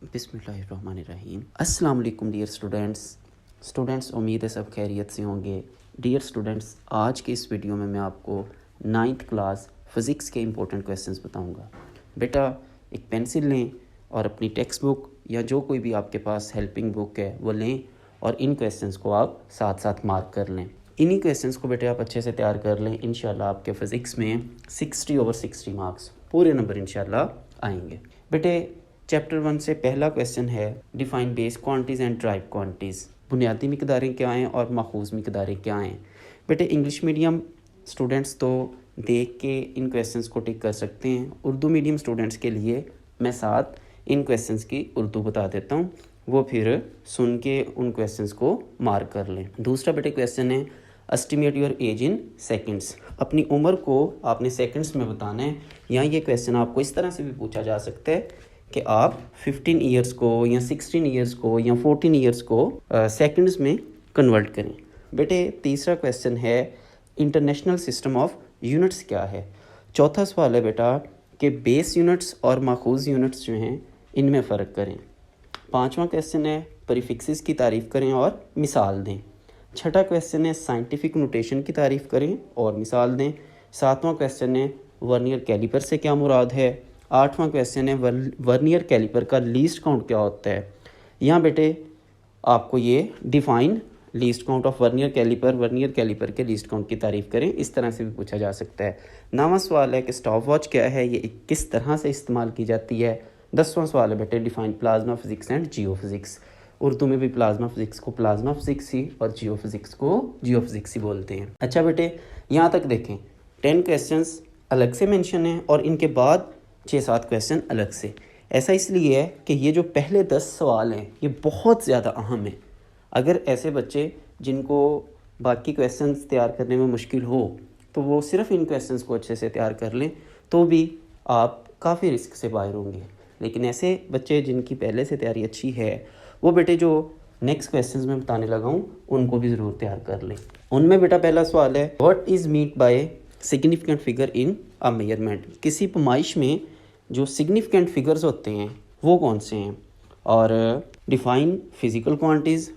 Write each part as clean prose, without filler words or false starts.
बिस्मिल्लाहिर्रहमानिर्रहीम। अस्सलाम वालेकुम डियर स्टूडेंट्स, उम्मीद है सब खैरियत से होंगे। डियर स्टूडेंट्स, आज के इस वीडियो में मैं आपको 9th क्लास फ़िज़िक्स के इंपॉर्टेंट क्वेश्चंस बताऊंगा। बेटा एक पेंसिल लें और अपनी टेक्स्ट बुक या जो कोई भी आपके पास हेल्पिंग बुक है वो लें और इन क्वेश्चंस को आप साथ साथ मार्क कर लें। इन्हीं क्वेश्चंस को बेटे आप अच्छे से तैयार कर लें। इंशाल्लाह आपके फ़िज़िक्स में 60/60 मार्क्स पूरे नंबर इंशाल्लाह आएंगे। बेटे चैप्टर 1 से पहला क्वेश्चन है define base quantities and drive quantities. बुनियादी मिकदारें क्या हैं और माखूज़ मिकदारें क्या हैं। बेटे इंग्लिश मीडियम स्टूडेंट्स तो देख के इन क्वेश्चंस को टिक कर सकते हैं। उर्दू मीडियम स्टूडेंट्स के लिए मैं साथ इन क्वेश्चंस की उर्दू बता देता हूँ, वो फिर सुन के उन क्वेश्चंस को मार्क कर लें। दूसरा बेटे क्वेश्चन है estimate your age in seconds. अपनी उम्र को आपने सेकंड्स में बताना है। यहाँ ये क्वेश्चन आपको इस तरह से भी पूछा जा सकता है कि आप 15 ईयर्स को या 16 ईयर्स को या 14 ईयर्स को सेकंड्स में कन्वर्ट करें। बेटे तीसरा क्वेश्चन है इंटरनेशनल सिस्टम ऑफ यूनिट्स क्या है। चौथा सवाल है बेटा कि बेस यूनिट्स और माखूज़ यूनिट्स जो हैं इनमें फ़र्क करें। पांचवा क्वेश्चन है प्रीफिक्सेस की तारीफ़ करें और मिसाल दें। छठा क्वेश्चन है साइंटिफिक नोटेशन की तारीफ़ करें और मिसाल दें। सातवां क्वेश्चन है वर्नियर कैलिपर से क्या मुराद है। आठवां क्वेश्चन है वर्नियर कैलिपर का लीस्ट काउंट क्या होता है। यहाँ बेटे आपको ये define least count of vernier calliper के लीस्ट काउंट की तारीफ़ करें, इस तरह से भी पूछा जा सकता है। 9वां सवाल है कि स्टॉप वॉच क्या है, ये किस तरह से इस्तेमाल की जाती है। 10वां सवाल है बेटे define plasma physics and Jio physics. Urdu में भी प्लाज्मा फिजिक्स को प्लाज्मा फिजिक्स ही और जियो फिजिक्स को जियो फिजिक्स ही बोलते हैं। अच्छा बेटे यहाँ तक देखें 10 क्वेश्चंस अलग से मेंशन हैं और इनके बाद 6-7 क्वेश्चन अलग से। ऐसा इसलिए है कि ये जो पहले 10 सवाल हैं ये बहुत ज़्यादा अहम है। अगर ऐसे बच्चे जिनको बाकी क्वेश्चंस तैयार करने में मुश्किल हो तो वो सिर्फ इन क्वेश्चंस को अच्छे से तैयार कर लें तो भी आप काफ़ी रिस्क से बाहर होंगे। लेकिन ऐसे बच्चे जिनकी पहले से तैयारी अच्छी है वो बेटे जो नेक्स्ट क्वेश्चंस में बताने लगा हूँ उनको भी ज़रूर तैयार कर लें। उनमें बेटा पहला सवाल है what is mean by significant figure in a measurement. किसी पैमाइश में जो सिग्निफिकेंट फिगर्स होते हैं वो कौन से हैं। और डिफाइन फिज़िकल क्वांटिटीज़,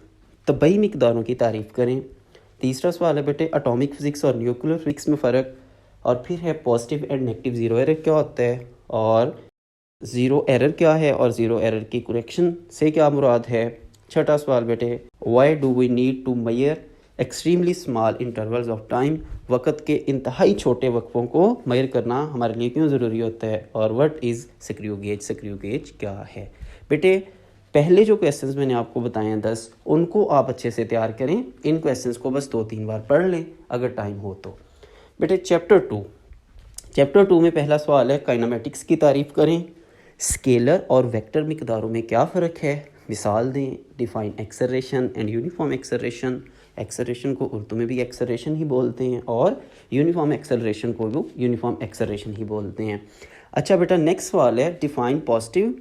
तबई मिकदारों की तारीफ़ करें। तीसरा सवाल है बेटे एटॉमिक फ़िज़िक्स और न्यूक्लियर फिज़िक्स में फ़र्क। और फिर है positive and negative zero error क्या होता है और ज़ीरो एरर क्या है और ज़ीरो एरर की करेक्शन से क्या मुराद है। छठा सवाल बेटे why do we need to measure extremely small intervals of time. वक़्त के इंतहाई छोटे वक्फ़ों को मेजर करना हमारे लिए क्यों ज़रूरी होता है। और व्हाट इज़ स्क्रू गेज क्या है। बेटे पहले जो क्वेश्चंस मैंने आपको बताए हैं 10 उनको आप अच्छे से तैयार करें। इन क्वेश्चंस को बस 2-3 बार पढ़ लें अगर टाइम हो तो। बेटे चैप्टर 2 में पहला सवाल है काइनेमेटिक्स की तारीफ़ करें। स्केलर और वेक्टर मिकदारों में क्या फ़र्क है, मिसाल दें। Define acceleration and uniform acceleration. Acceleration को उर्दू में भी एक्सेलरेशन ही बोलते हैं और यूनिफॉर्म एक्सेलरेशन को भी यूनिफॉर्म एक्सेलरेशन ही बोलते हैं। अच्छा बेटा नेक्स्ट सवाल है define positive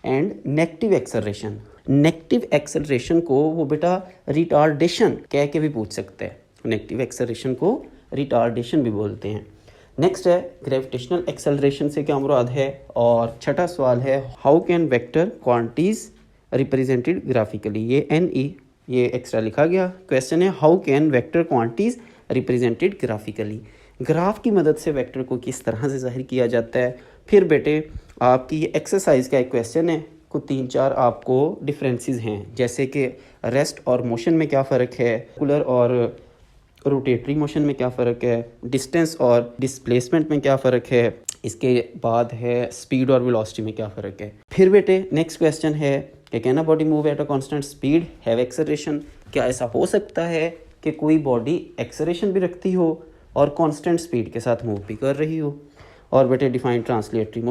and negative acceleration. Negative acceleration को वो बेटा रिटार्डेशन कह के भी पूछ सकते हैं। नेगेटिव एक्सेलरेशन को रिटार्डेशन भी बोलते हैं। नेक्स्ट है ग्रेविटेशनल एक्सेलरेशन से क्या मुराद है। और छठा सवाल है how can vector quantities represented graphically. ये NE ये एक्स्ट्रा लिखा गया। क्वेश्चन है how can vector quantities represented graphically. Graph की मदद से वेक्टर को किस तरह से जाहिर किया जाता है। फिर बेटे आपकी ये एक्सरसाइज का एक क्वेश्चन है, कुछ 3-4 आपको डिफरेंसेस हैं जैसे कि रेस्ट और मोशन में क्या फ़र्क है, सर्कुलर और रोटेटरी मोशन में क्या फ़र्क है, डिस्टेंस और डिस्प्लेसमेंट में क्या फ़र्क है, इसके बाद है स्पीड और वेलोसिटी में क्या फ़र्क है। फिर बेटे नेक्स्ट क्वेश्चन है कि can a body move at a constant speed have acceleration. क्या ऐसा हो सकता है कि कोई बॉडी एक्सेलरेशन भी रखती हो और कांस्टेंट स्पीड के साथ मूव भी कर रही हो। और बेटे डिफाइन ट्रांसलेटरी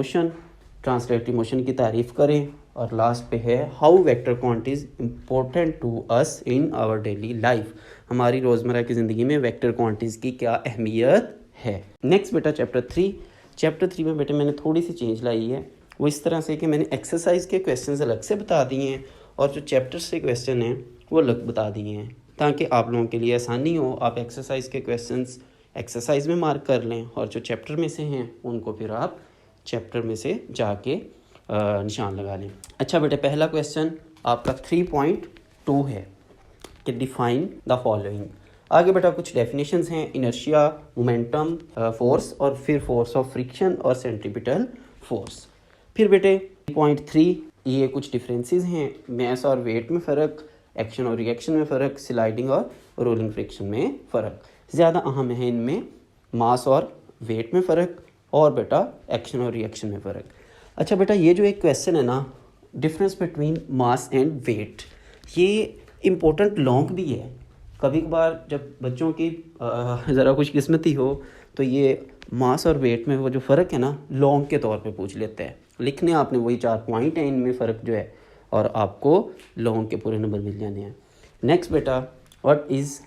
मोशन की तारीफ़ करें। और लास्ट पे है how vector quantities important to us in our daily life. हमारी रोज़मर्रा की ज़िंदगी में वेक्टर क्वांटिटीज़ की क्या अहमियत है। नेक्स्ट बेटा चैप्टर 3 में बेटे मैंने थोड़ी सी चेंज लाई है। वो इस तरह से कि मैंने एक्सरसाइज के क्वेश्चंस अलग से बता दिए हैं और जो चैप्टर से क्वेश्चन हैं वो अलग बता दिए हैं ताकि आप लोगों के लिए आसानी हो। आप एक्सरसाइज के क्वेश्चंस एक्सरसाइज में मार्क कर लें और जो चैप्टर में से हैं उनको फिर आप चैप्टर में से जाके निशान लगा लें। अच्छा बेटे, पहला क्वेश्चन आपका 3.2 है कि डिफाइन द फॉलोइंग। आगे बेटा कुछ डेफिनेशंस हैं, इनर्शिया, मोमेंटम, फोर्स, और फिर फोर्स ऑफ फ्रिक्शन और सेंट्रीपिटल फोर्स। फिर बेटे 3.3 ये कुछ डिफरेंसेस हैं, मैस और वेट में फ़र्क, एक्शन और रिएक्शन में फ़र्क, स्लाइडिंग और रोलिंग फ्रिक्शन में फ़र्क। ज़्यादा अहम है इनमें मास और वेट में फ़र्क और बेटा एक्शन और रिएक्शन में फ़र्क। अच्छा बेटा, ये जो एक क्वेश्चन है ना, difference between mass and weight, ये इम्पोर्टेंट लॉन्ग भी है। कभी कभार जब बच्चों की ज़रा कुछ किस्मती हो तो ये मास और वेट में वो जो फ़र्क है ना, लॉन्ग के तौर पे पूछ लेते हैं। लिखने आपने वही 4 पॉइंट हैं, इनमें फ़र्क जो है, और आपको लॉन्ग के पूरे नंबर मिल जाने हैं। नेक्स्ट बेटा, what is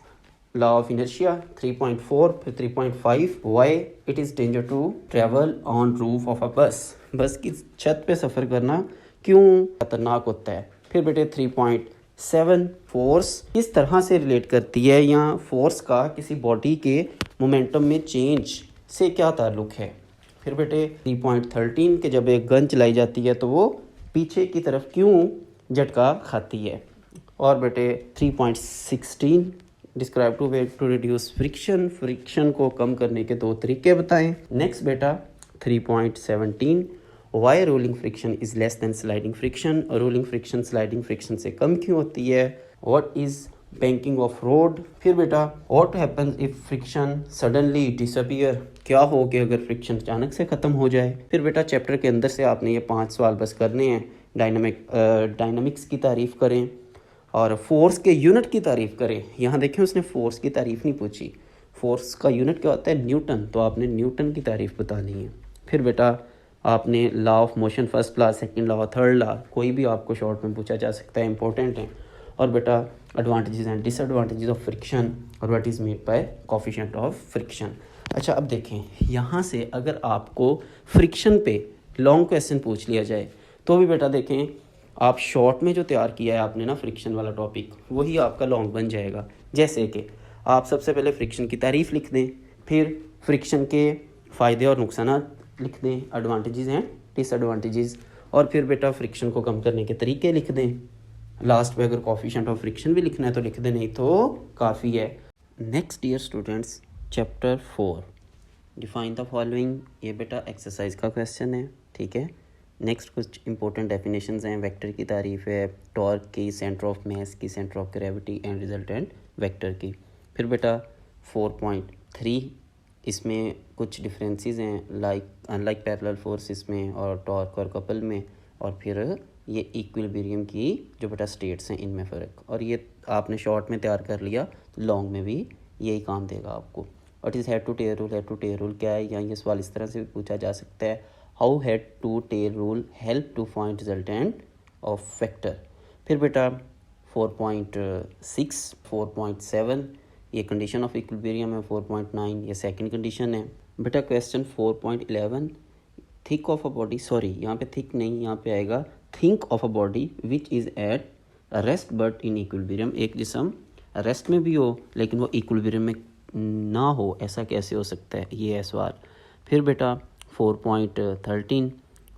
law of inertia 3.4, फिर 3.5, why it is danger to travel on roof of a bus. Bus की छत पे सफ़र करना क्यों खतरनाक होता है। फिर बेटे 3.7, फोर्स किस तरह से रिलेट करती है, या फोर्स का किसी बॉडी के मोमेंटम में चेंज से क्या ताल्लुक़ है। फिर बेटे 3.13 के जब एक गन चलाई जाती है तो वो पीछे की तरफ क्यों झटका खाती है। और बेटे 3.16, describe two way to reduce friction, friction को कम करने के 2 तरीके बताएं। नेक्स्ट बेटा 3.17, why rolling friction is less than sliding friction, rolling friction sliding friction से कम क्यों होती है। What is banking of road. फिर बेटा what happens if friction suddenly disappear, क्या हो कि अगर फ्रिक्शन अचानक से ख़त्म हो जाए। फिर बेटा चैप्टर के अंदर से आपने ये 5 सवाल बस करने हैं। डायनामिक्स की तारीफ़ करें और फोर्स के यूनिट की तारीफ़ करें। यहाँ देखें उसने फोर्स की तारीफ़ नहीं पूछी, फोर्स का यूनिट क्या होता है, न्यूटन, तो आपने न्यूटन की तारीफ़ बतानी है। फिर बेटा आपने law of motion first law, second law, third law, कोई भी आपको शॉर्ट में पूछा जा सकता है, इंपॉर्टेंट है। और बेटा advantages and disadvantages of friction और what is made by coefficient of friction. अच्छा अब देखें, यहाँ से अगर आपको फ्रिक्शन पे लॉन्ग क्वेश्चन पूछ लिया जाए तो भी बेटा देखें, आप शॉर्ट में जो तैयार किया है आपने ना फ्रिक्शन वाला टॉपिक, वही आपका लॉन्ग बन जाएगा। जैसे कि आप सबसे पहले फ्रिक्शन की तारीफ़ लिख दें, फिर फ्रिक्शन के फ़ायदे और नुकसान लिख दें, एडवांटेजेस एंड डिसएडवांटेजेस, और फिर बेटा फ्रिक्शन को कम करने के तरीके लिख दें। लास्ट में अगर कोफिशिएंट ऑफ फ्रिक्शन भी लिखना है तो लिख दें, नहीं तो काफ़ी है। Next dear students, chapter 4, define the following. ये बेटा एक्सरसाइज का क्वेश्चन है, ठीक है। नेक्स्ट कुछ इंपॉर्टेंट डेफिनेशंस हैं, वेक्टर की तारीफ़ है, टॉर्क की, सेंटर ऑफ मास की, centre of gravity and resultant vector की। फिर बेटा 4.3, इसमें कुछ डिफरेंसेस हैं, लाइक अनलाइक पैरेलल फोर्सेस में और टॉर्क और कपल में, और फिर ये इक्विलिब्रियम की जो बेटा स्टेट्स हैं इनमें फ़र्क। और ये आपने शॉर्ट में तैयार कर लिया तो लॉन्ग में भी यही काम देगा आपको। What is head to tail rule, head to tail rule क्या है, या ये सवाल इस तरह से भी पूछा जा सकता है, how head to tail rule help to find resultant of vector. फिर बेटा 4.6, 4.7 ये कंडीशन ऑफ इक्विलिब्रियम है, 4.9 ये सेकंड कंडीशन है। बेटा question 4.11, thick of a body, sorry यहाँ पे थिक नहीं, यहाँ पे आएगा think of a body which is at rest but in equilibrium. एक जिस्म रेस्ट में भी हो लेकिन वो इक्विलिब्रियम में ना हो, ऐसा कैसे हो सकता है, ये है सवाल। फिर बेटा 4.13,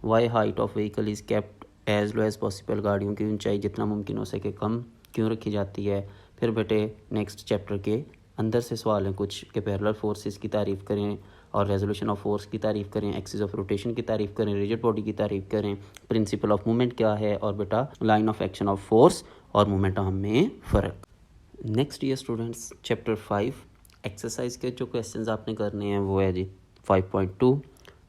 why height of vehicle is kept as low as possible, गाड़ियों की ऊंचाई जितना मुमकिन हो सके कम क्यों रखी जाती है। फिर बेटे नेक्स्ट चैप्टर के अंदर से सवाल हैं कुछ के पैरेलल फोर्सेस की तारीफ़ करें और रेजोल्यूशन ऑफ फोर्स की तारीफ़ करें, एक्सिस ऑफ रोटेशन की तारीफ़ करें, रिजिड बॉडी की तारीफ़ करें, प्रिंसिपल ऑफ मूवमेंट क्या है, और बेटा line of action of force और मोमेंटम में फ़र्क। Next year students, chapter 5 exercise के जो क्वेश्चंस आपने करने हैं वो है जी 5.2,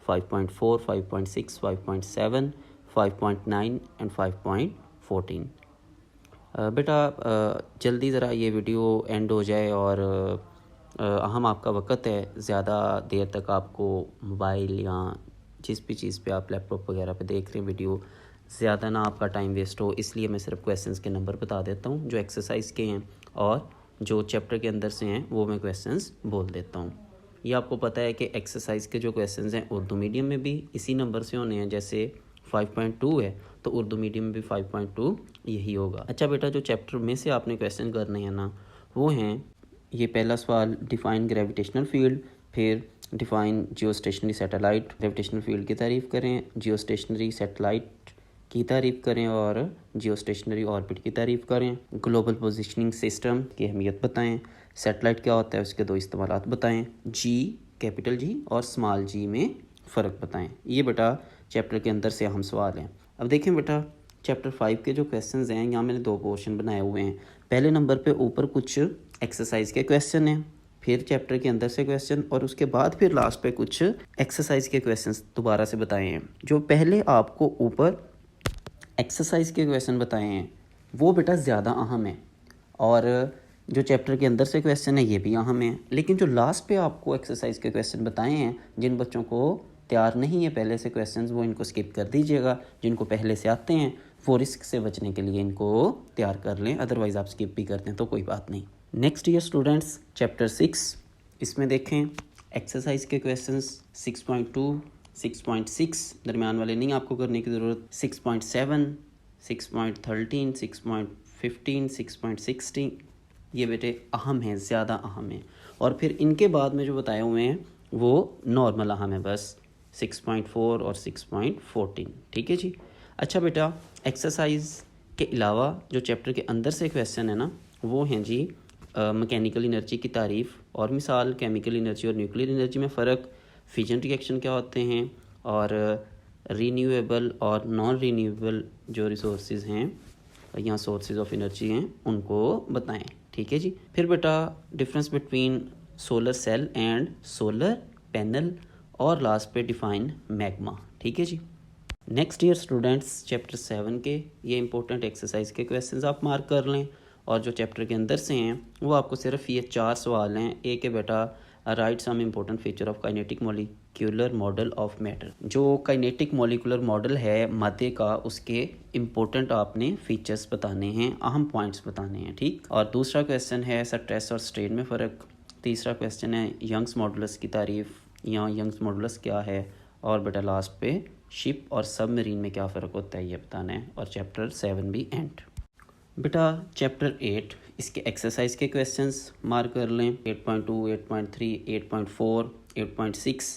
5.4, 5.6, 5.7, 5.9 एंड 5.14। बेटा जल्दी ज़रा ये वीडियो एंड हो जाए, और अहम आपका वक्त है, ज़्यादा देर तक आपको मोबाइल या जिस भी चीज़ पे आप लैपटॉप वगैरह पे देख रहे हैं वीडियो, ज़्यादा ना आपका टाइम वेस्ट हो, इसलिए मैं सिर्फ क्वेश्चंस के नंबर बता देता हूँ जो एक्सरसाइज के हैं, और जो चैप्टर के अंदर से हैं वो मैं क्वेश्चंस बोल देता हूँ। ये आपको पता है कि एक्सरसाइज के जो क्वेश्चंस हैं उर्दू मीडियम में भी इसी नंबर से होने हैं, जैसे 5.2 है तो उर्दू मीडियम में भी 5.2 यही होगा। अच्छा बेटा, जो चैप्टर में से आपने क्वेश्चन करने हैं ना वो हैं, ये पहला सवाल डिफ़ाइन ग्रेविटेशनल फील्ड, फिर डिफ़ाइन जियो स्टेशनरी सैटेलाइट, ग्रेविटेशनल फील्ड की तारीफ़ करें, जियो स्टेशनरी सैटेलाइट की तारीफ़ करें और जियो स्टेशनरी ऑर्बिट की तारीफ़ करें। ग्लोबल पोजिशनिंग सिस्टम की अहमियत बताएं। सैटेलाइट क्या होता है, उसके दो इस्तेमालात बताएं। जी, कैपिटल जी और स्मॉल जी में फ़र्क बताएं। ये बेटा चैप्टर के अंदर से अहम सवाल हैं। अब देखें बेटा चैप्टर 5 के जो क्वेश्चंस हैं, यहाँ मैंने 2 पोर्शन बनाए हुए हैं। पहले नंबर पे ऊपर कुछ एक्सरसाइज के क्वेश्चन हैं, फिर चैप्टर के अंदर से क्वेश्चन, और उसके बाद फिर लास्ट पे कुछ एक्सरसाइज के क्वेश्चंस दोबारा से बताए हैं। जो पहले आपको ऊपर एक्सरसाइज के क्वेश्चन बताए हैं वो बेटा ज़्यादा अहम है, और जो चैप्टर के अंदर से क्वेश्चन है ये भी अहम है। लेकिन जो लास्ट पे आपको एक्सरसाइज के क्वेश्चन बताए हैं, जिन बच्चों को तैयार नहीं है पहले से क्वेश्चंस, वो इनको स्किप कर दीजिएगा। जिनको पहले से आते हैं वो रिस्क से बचने के लिए इनको तैयार कर लें, अदरवाइज़ आप स्किप भी करते हैं तो कोई बात नहीं। नेक्स्ट ईयर स्टूडेंट्स चैप्टर 6, इसमें देखें एक्सरसाइज के क्वेश्चंस 6.2, 6.6 दरमियान वाले नहीं आपको करने की ज़रूरत, 6.7, 6.13, 6.15, 6.16 ये बेटे अहम हैं, ज़्यादा अहम हैं। और फिर इनके बाद में जो बताए हुए हैं वो नॉर्मल अहम है, बस 6.4 और 6.14। ठीक है जी। अच्छा बेटा एक्सरसाइज के अलावा जो चैप्टर के अंदर से क्वेश्चन है ना, वो हैं जी मैकेनिकल एनर्जी की तारीफ़ और मिसाल, केमिकल एनर्जी और न्यूक्लियर एनर्जी में फ़र्क, फिजन रिएक्शन क्या होते हैं, और रीन्यूएबल और नॉन रीन्यूएबल जो रिसोर्सेज हैं या सोर्सेज ऑफ एनर्जी हैं उनको बताएं। ठीक है जी। फिर बेटा difference between solar cell and solar panel, और लास्ट पे डिफाइन मैग्मा। ठीक है जी। नेक्स्ट ईयर स्टूडेंट्स चैप्टर 7 के ये इंपॉर्टेंट एक्सरसाइज के क्वेश्चंस आप मार्क कर लें, और जो चैप्टर के अंदर से हैं वो आपको सिर्फ ये 4 सवाल हैं। एक है बेटा write some important feature of kinetic molecular model of matter. जो काइनेटिक मॉलिक्यूलर मॉडल है मादे का, उसके इम्पोर्टेंट आपने फीचर्स बताने हैं, अहम पॉइंट्स बताने हैं। ठीक। और दूसरा क्वेश्चन है स्ट्रेस और स्ट्रेन में फ़र्क। तीसरा क्वेश्चन है यंग्स मॉडुलस की तारीफ़, या यंग्स मॉडुलस क्या है, और बेटा लास्ट पे शिप और सबमरीन में क्या फ़र्क होता है ये बताना है, और चैप्टर 7 भी एंड। बेटा चैप्टर 8 इसके एक्सरसाइज के क्वेश्चंस मार्क कर लें। 8.2, 8.3, 8.4, 8.6,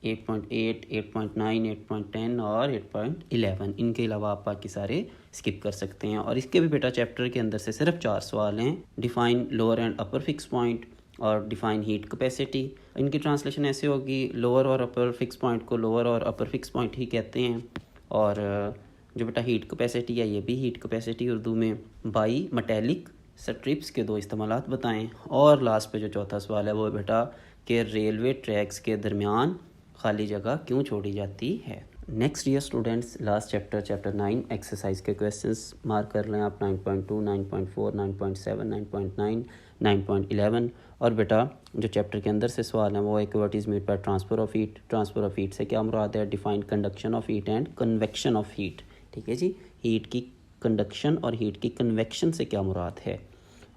8.8, 8.9, 8.10 और 8.11। इनके अलावा आप बाकी सारे स्किप कर सकते हैं। और इसके भी बेटा चैप्टर के अंदर से सिर्फ 4 सवाल हैं। Define lower and upper fix point और डिफाइन हीट कैपेसिटी। इनकी ट्रांसलेशन ऐसे होगी, लोअर और अपर फिक्स पॉइंट को लोअर और अपर फिक्स पॉइंट ही कहते हैं, और जो बेटा हीट कैपेसिटी है ये भी हीट कैपेसिटी उर्दू में। बाई मेटेलिक स्ट्रिप्स के 2 इस्तेमालात बताएं। और लास्ट पे जो चौथा सवाल है वो बेटा कि रेलवे ट्रैक्स के दरमियान खाली जगह क्यों छोड़ी जाती है। Next year students last chapter 9 exercise के क्वेश्चंस मार्क कर लें आप। 9.2, 9.4, 9.7, 9.9, 9.11। और बेटा जो चैप्टर के अंदर से सवाल हैं वो है कि what is mean by transfer of heat. Transfer of heat से क्या मुराद है, define conduction of heat and convection of heat. ठीक है जी। हीट की कंडक्शन और हीट की कन्वेक्शन से क्या मुराद है।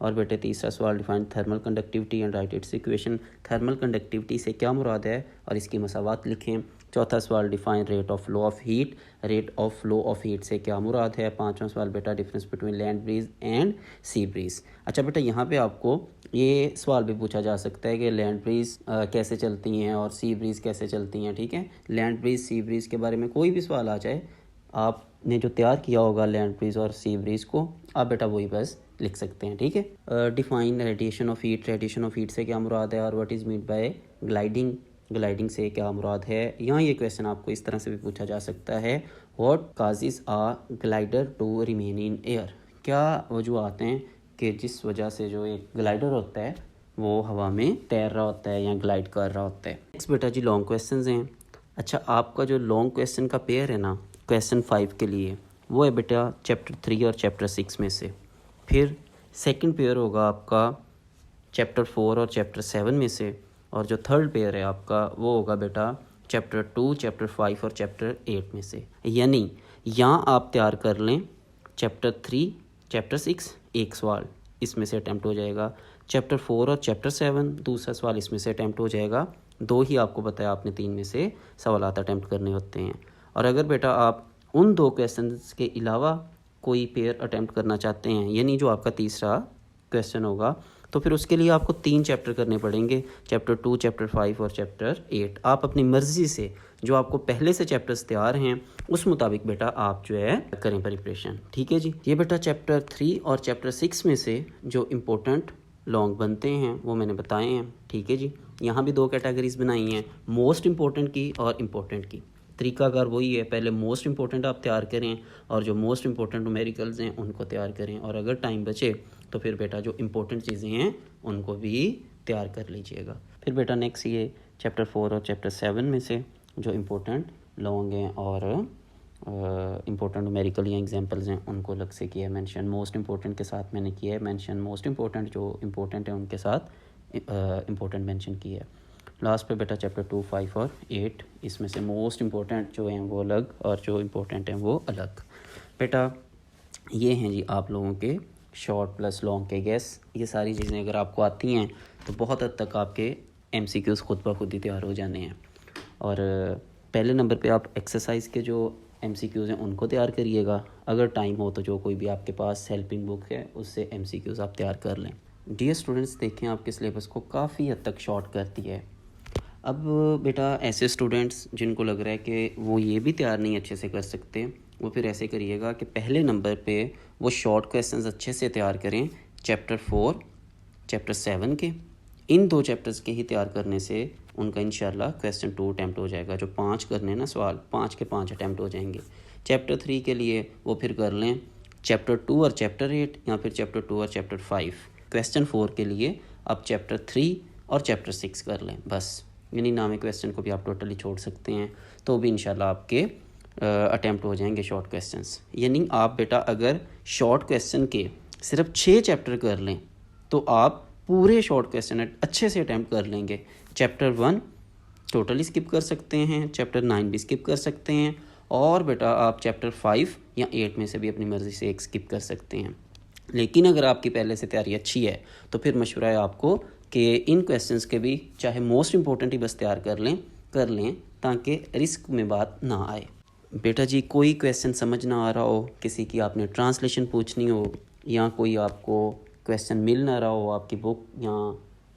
और बेटे तीसरा सवाल define thermal conductivity and right it's equation. Thermal conductivity से क्या मुराद है और इसकी मसावात लिखें। चौथा सवाल define rate of flow of heat. Rate of flow of heat से क्या मुराद है। पांचवा सवाल बेटा difference between land breeze and sea breeze. अच्छा बेटा यहाँ पे आपको ये सवाल भी पूछा जा सकता है कि लैंड ब्रीज कैसे चलती हैं और सी ब्रीज कैसे चलती हैं। ठीक है, लैंड ब्रीज सी ब्रीज के बारे में कोई भी सवाल आ जाए, आपने जो तैयार किया होगा लैंड ब्रीज और सी ब्रीज को, आप बेटा वही बस लिख सकते हैं। ठीक है। Define radiation of heat. Radiation of heat से क्या मुराद है। और what is mean by gliding. Gliding से क्या मुराद है। यहाँ ये क्वेश्चन आपको इस तरह से भी पूछा जा सकता है, what causes a glider to remain in air. क्या वजूहत हैं कि जिस वजह से जो एक ग्लाइडर होता है वो हवा में तैर रहा होता है या ग्लाइड कर रहा होता है। नेक्स्ट बेटा जी लॉन्ग क्वेश्चंस हैं। अच्छा आपका जो लॉन्ग क्वेश्चन का पेयर है ना क्वेश्चन 5 के लिए, वो है बेटा चैप्टर 3 और चैप्टर 6 में से। फिर सेकंड पेयर होगा आपका चैप्टर 4 और चैप्टर 7 में से। और जो थर्ड पेयर है आपका वो होगा बेटा चैप्टर 2, चैप्टर 5 और चैप्टर 8 में से। यानी यहाँ आप तैयार कर लें चैप्टर 3, चैप्टर 6 एक सवाल इसमें से अटैम्प्ट हो जाएगा। चैप्टर 4 और चैप्टर 7 दूसरा सवाल इसमें से अटैम्प्ट हो जाएगा। 2 ही आपको बताया आपने 3 में से सवालात अटैम्प्ट करने होते हैं। और अगर बेटा आप उन 2 क्वेश्चंस के अलावा कोई पेयर अटैम्प्ट करना चाहते हैं, यानी जो आपका तीसरा क्वेश्चन होगा, तो फिर उसके लिए आपको 3 चैप्टर करने पड़ेंगे, चैप्टर 2, चैप्टर 5 और चैप्टर 8। आप अपनी मर्ज़ी से जो आपको पहले से चैप्टर्स तैयार हैं उस मुताबिक बेटा आप जो है करें प्रिपरेशन। ठीक है जी। ये बेटा चैप्टर 3 और चैप्टर 6 में से जो इम्पोर्टेंट लॉन्ग बनते हैं वो मैंने बताए हैं। ठीक है जी। यहाँ भी 2 कैटेगरीज बनाई हैं, मोस्ट इम्पोर्टेंट की और इम्पोर्टेंट की। तरीकाकार वही है, पहले मोस्ट इम्पोर्टेंट आप तैयार करें और जो मोस्ट इम्पोर्टेंट न्यूमेरिकल्स हैं उनको तैयार करें, और अगर टाइम बचे तो फिर बेटा जो इम्पोर्टेंट चीज़ें हैं उनको भी तैयार कर लीजिएगा। फिर बेटा नेक्स्ट ये चैप्टर 4 और चैप्टर 7 में से जो इम्पोर्टेंट लॉन्ग हैं और इम्पोर्टेंट न्यूमेरिकल या एग्जांपल्स हैं उनको अलग से किया है मेंशन। मोस्ट इम्पोर्टेंट के साथ मैंने किया है मेंशन, मोस्ट इम्पोर्टेंट जो इम्पोर्टेंट है उनके साथ इम्पोर्टेंट मेंशन किया है। लास्ट पे बेटा चैप्टर 2, 5 और 8, इसमें से मोस्ट इम्पोर्टेंट जो हैं वो अलग और जो इम्पोर्टेंट हैं वो अलग। बेटा ये हैं जी आप लोगों के शॉर्ट प्लस लॉन्ग के गेस। ये सारी चीज़ें अगर आपको आती हैं तो बहुत हद तक आपके MCQs खुद ब खुद ही तैयार हो जाने हैं। और पहले नंबर पे आप एक्सरसाइज के जो MCQs हैं उनको तैयार करिएगा। अगर टाइम हो तो जो कोई भी आपके पास हेल्पिंग बुक है उससे MCQs आप तैयार कर लें। डियर स्टूडेंट्स, देखें आपके सिलेबस को काफ़ी हद तक शॉर्ट करती है। अब बेटा ऐसे स्टूडेंट्स जिनको लग रहा है कि वो ये भी तैयार नहीं अच्छे से कर सकते, वो फिर ऐसे करिएगा कि पहले नंबर पे वो शॉर्ट क्वेश्चंस अच्छे से तैयार करें चैप्टर 4, चैप्टर 7 के। इन 2 चैप्टर्स के ही तैयार करने से उनका इंशाल्लाह क्वेश्चन 2 अटैम्प्ट हो जाएगा। जो 5 करने ना सवाल, 5 के 5 अटैम्प्ट हो जाएंगे। चैप्टर 3 के लिए वो फिर कर लें चैप्टर 2 और चैप्टर 8, या फिर चैप्टर 2 और चैप्टर 5। क्वेश्चन 4 के लिए आप चैप्टर 3 और चैप्टर 6 कर लें बस। यानी नामे क्वेश्चन को भी आप टोटली छोड़ सकते हैं, तो भी इंशाल्लाह आपके अटैम्प्ट हो जाएंगे शॉर्ट क्वेश्चंस। यानी आप बेटा अगर शॉर्ट क्वेश्चन के सिर्फ 6 चैप्टर कर लें तो आप पूरे शॉर्ट क्वेश्चन अच्छे से अटैम्प्ट कर लेंगे। चैप्टर 1 टोटली स्किप कर सकते हैं, चैप्टर 9 भी स्किप कर सकते हैं, और बेटा आप चैप्टर 5 या 8 में से भी अपनी मर्ज़ी से एक स्किप कर सकते हैं। लेकिन अगर आपकी पहले से तैयारी अच्छी है तो फिर मशवरा है आपको कि इन क्वेश्चंस के भी चाहे मोस्ट इम्पोर्टेंट ही बस तैयार कर लें ताकि रिस्क में बात ना आए। बेटा जी कोई क्वेश्चन समझ ना आ रहा हो, किसी की आपने ट्रांसलेशन पूछनी हो, या कोई आपको क्वेश्चन मिल ना रहा हो आपकी बुक या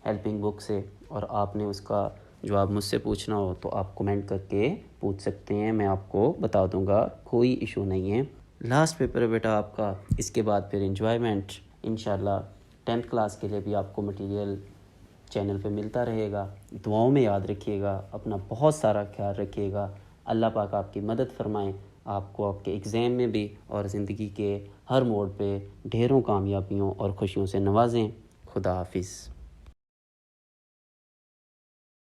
हेल्पिंग बुक से और आपने उसका जवाब मुझसे पूछना हो, तो आप कमेंट करके पूछ सकते हैं, मैं आपको बता दूंगा, कोई इशू नहीं है। लास्ट पेपर है बेटा आपका, इसके बाद फिर एंजॉयमेंट। इंशाल्लाह 10th क्लास के लिए भी आपको मटेरियल चैनल पे मिलता रहेगा। दुआओं में याद रखिएगा, अपना बहुत सारा ख्याल रखिएगा। अल्लाह पाक आपकी मदद फरमाएं, आपको आपके एग्ज़ाम में भी और ज़िंदगी के हर मोड़ पे ढेरों कामयाबियों और खुशियों से नवाजें। खुदा हाफिज़।